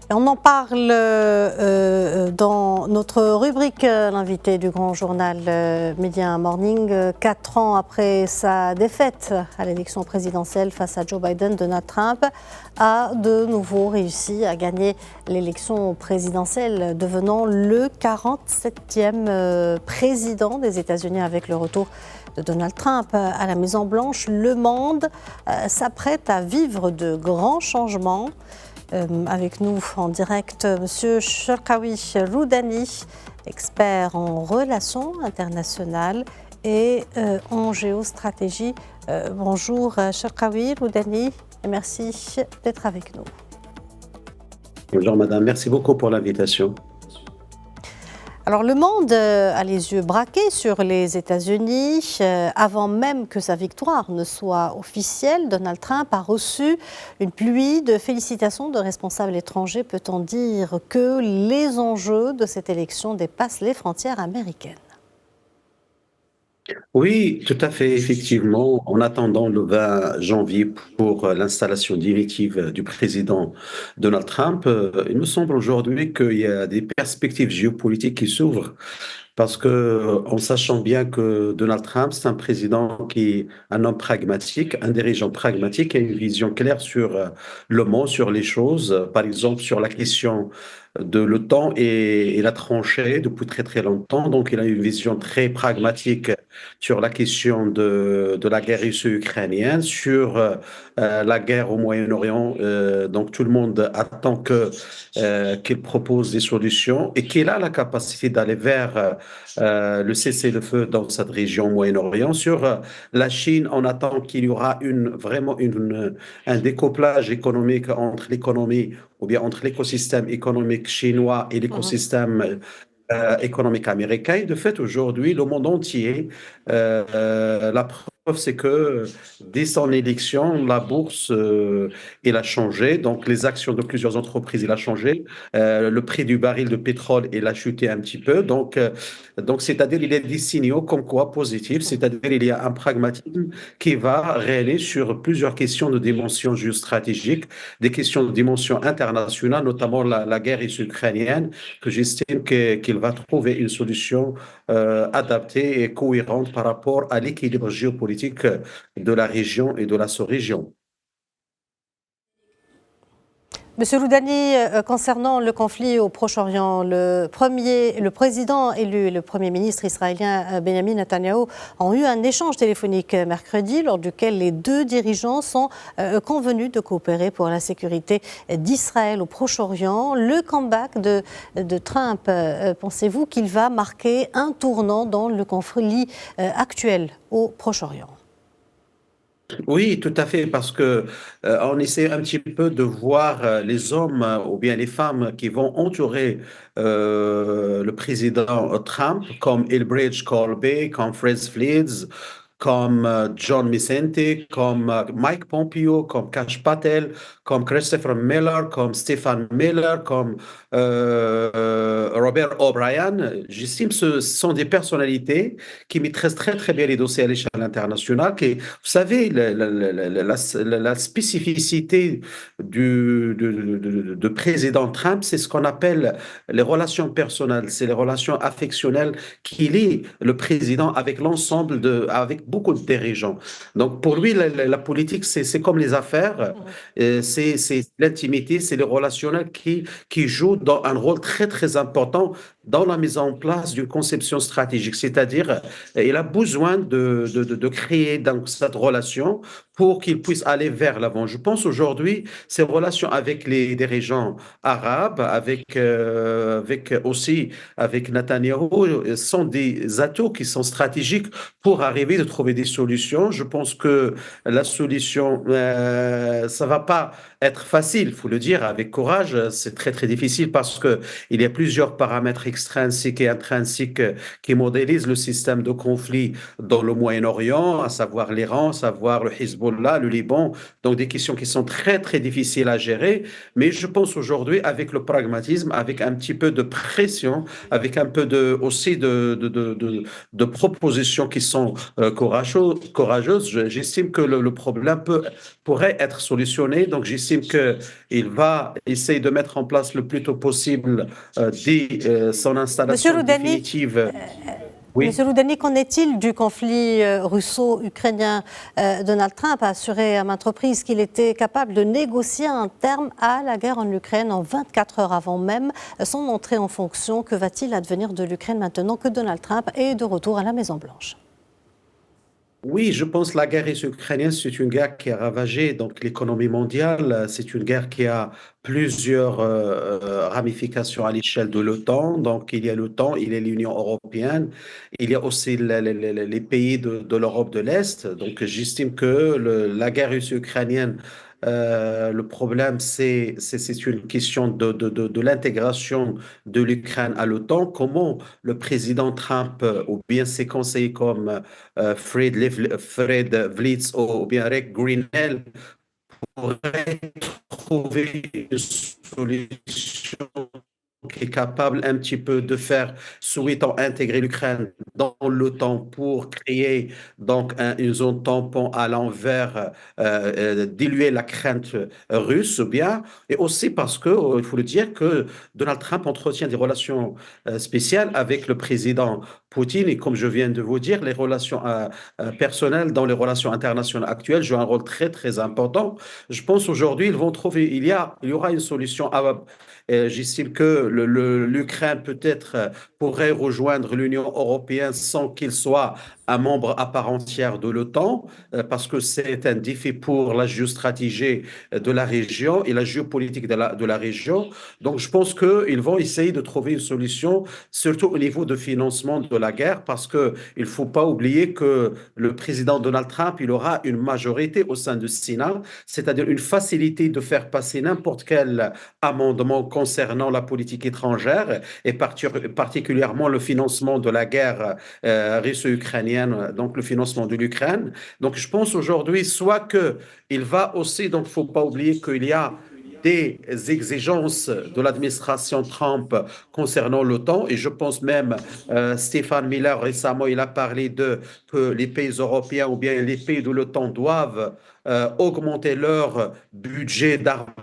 On en parle dans notre rubrique l'invité du grand journal Media Morning. 4 ans après sa défaite à l'élection présidentielle face à Joe Biden, Donald Trump a de nouveau réussi à gagner l'élection présidentielle, devenant le 47e président des États-Unis avec le retour de Donald Trump à la Maison-Blanche. Le monde s'apprête à vivre de grands changements. Avec nous en direct, Monsieur Cherkaoui Roudani, expert en relations internationales et en géostratégie. Bonjour Cherkaoui Roudani et merci d'être avec nous. Bonjour madame, merci beaucoup pour l'invitation. Alors le monde a les yeux braqués sur les États-Unis. Avant même que sa victoire ne soit officielle, Donald Trump a reçu une pluie de félicitations de responsables étrangers. Peut-on dire que les enjeux de cette élection dépassent les frontières américaines ? Oui, tout à fait, effectivement. En attendant le 20 janvier pour l'installation définitive du président Donald Trump, il me semble aujourd'hui qu'il y a des perspectives géopolitiques qui s'ouvrent. Parce que, en sachant bien que Donald Trump, c'est un président qui est un homme pragmatique, un dirigeant pragmatique, qui a une vision claire sur le monde, sur les choses. Par exemple, sur la question de l'OTAN et la tranchée depuis très très longtemps. Donc, il a une vision très pragmatique sur la question de la guerre russo-ukrainienne, sur la guerre au Moyen-Orient. Donc, tout le monde attend qu'il propose des solutions et qu'il a la capacité d'aller vers le cessez-le-feu dans cette région Moyen-Orient. Sur la Chine, on attend qu'il y aura vraiment un découplage économique entre l'économie ou bien entre l'écosystème économique chinois et l'écosystème économique américain. Et de fait, aujourd'hui, le monde entier, la preuve, c'est que dès son élection, la bourse, il a changé. Donc, les actions de plusieurs entreprises, il a changé. Le prix du baril de pétrole, il a chuté un petit peu. Donc c'est-à-dire, il y a des signaux comme quoi positifs. C'est-à-dire, il y a un pragmatisme qui va réaller sur plusieurs questions de dimension géostratégique, des questions de dimension internationale, notamment la guerre ukrainienne, que j'estime qu'il va trouver une solution adaptée et cohérente par rapport à l'équilibre géopolitique de la région et de la sous-région. Monsieur Roudani, concernant le conflit au Proche-Orient, le président élu et le Premier ministre israélien Benjamin Netanyahu ont eu un échange téléphonique mercredi lors duquel les deux dirigeants sont convenus de coopérer pour la sécurité d'Israël au Proche-Orient. Le comeback de Trump, pensez-vous qu'il va marquer un tournant dans le conflit actuel au Proche-Orient ? Oui, tout à fait, parce que on essaie un petit peu de voir les hommes ou bien les femmes qui vont entourer le président Trump, comme Elbridge Colby, comme Fred Fleets, comme John Vicente, comme Mike Pompeo, comme Kash Patel, comme Christopher Miller, comme Stephen Miller, comme Robert O'Brien. J'estime que ce sont des personnalités qui maîtrisent très très bien les dossiers à l'échelle internationale. Vous savez, la spécificité de président Trump, c'est ce qu'on appelle les relations personnelles, c'est les relations affectionnelles qui lient le président avec avec beaucoup de dirigeants. Donc pour lui, la politique, c'est comme les affaires, c'est l'intimité, c'est le relationnel qui joue un rôle très très important dans la mise en place d'une conception stratégique. C'est-à-dire, il a besoin de créer donc cette relation pour qu'il puisse aller vers l'avant. Je pense aujourd'hui, ces relations avec les dirigeants arabes, avec aussi avec Netanyahou, sont des atouts qui sont stratégiques pour arriver à trouver des solutions. Je pense que la solution, ça va pas être facile, il faut le dire, avec courage. C'est très très difficile parce que il y a plusieurs paramètres extrinsiques et intrinsiques qui modélisent le système de conflit dans le Moyen-Orient, à savoir l'Iran, à savoir le Hezbollah, le Liban. Donc des questions qui sont très, très difficiles à gérer. Mais je pense aujourd'hui, avec le pragmatisme, avec un petit peu de pression, avec un peu aussi de propositions qui sont courageuses, j'estime que le problème pourrait être solutionné. Donc j'estime qu'il va essayer de mettre en place le plus tôt possible dès son Monsieur installation Roudani, définitive. Monsieur Oui. Roudani, qu'en est-il du conflit russo-ukrainien? Donald Trump a assuré à maintes reprises qu'il était capable de négocier un terme à la guerre en Ukraine en 24 heures avant même son entrée en fonction. Que va-t-il advenir de l'Ukraine maintenant que Donald Trump est de retour à la Maison-Blanche? Oui, je pense que la guerre ukrainienne, c'est une guerre qui a ravagé donc l'économie mondiale. C'est une guerre qui a plusieurs ramifications à l'échelle de l'OTAN. Donc, il y a l'OTAN, il y a l'Union européenne, il y a aussi les pays de l'Europe de l'Est. Donc, j'estime que la guerre russo-ukrainienne, le problème, c'est une question de l'intégration de l'Ukraine à l'OTAN. Comment le président Trump ou bien ses conseillers comme Fred Vlietz ou bien Rick Greenhill pourraient trouver une solution qui est capable un petit peu de faire, souhaitant intégrer l'Ukraine dans l'OTAN pour créer donc une zone tampon à l'envers, diluer la crainte russe, ou bien, et aussi parce que, il faut le dire, que Donald Trump entretient des relations spéciales avec le président Poutine, et comme je viens de vous dire, les relations personnelles dans les relations internationales actuelles jouent un rôle très, très important. Je pense aujourd'hui, ils vont trouver, il y aura une solution j'estime que l'Ukraine peut-être pourrait rejoindre l'Union européenne sans qu'il soit un membre à part entière de l'OTAN, parce que c'est un défi pour la géostratégie de la région et la géopolitique de la région. Donc, je pense qu'ils vont essayer de trouver une solution, surtout au niveau de financement de la guerre, parce qu'il ne faut pas oublier que le président Donald Trump, il aura une majorité au sein du Sénat, c'est-à-dire une facilité de faire passer n'importe quel amendement concernant la politique étrangère et particulièrement le financement de la guerre russo-ukrainienne, donc le financement de l'Ukraine. Donc je pense aujourd'hui soit que il va aussi, donc il ne faut pas oublier qu'il y a des exigences de l'administration Trump concernant l'OTAN et je pense même Stéphane Miller récemment il a parlé de que les pays européens ou bien les pays de l'OTAN doivent augmenter leur budget d'armement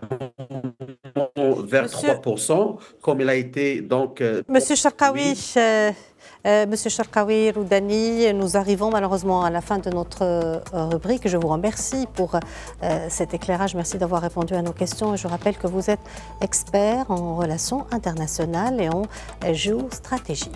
vers Monsieur, 3%, comme il a été donc. Monsieur Charkaoui, Oui. Monsieur Charkaoui Roudani, nous arrivons malheureusement à la fin de notre rubrique. Je vous remercie pour cet éclairage. Merci d'avoir répondu à nos questions. Et je rappelle que vous êtes expert en relations internationales et en géostratégie.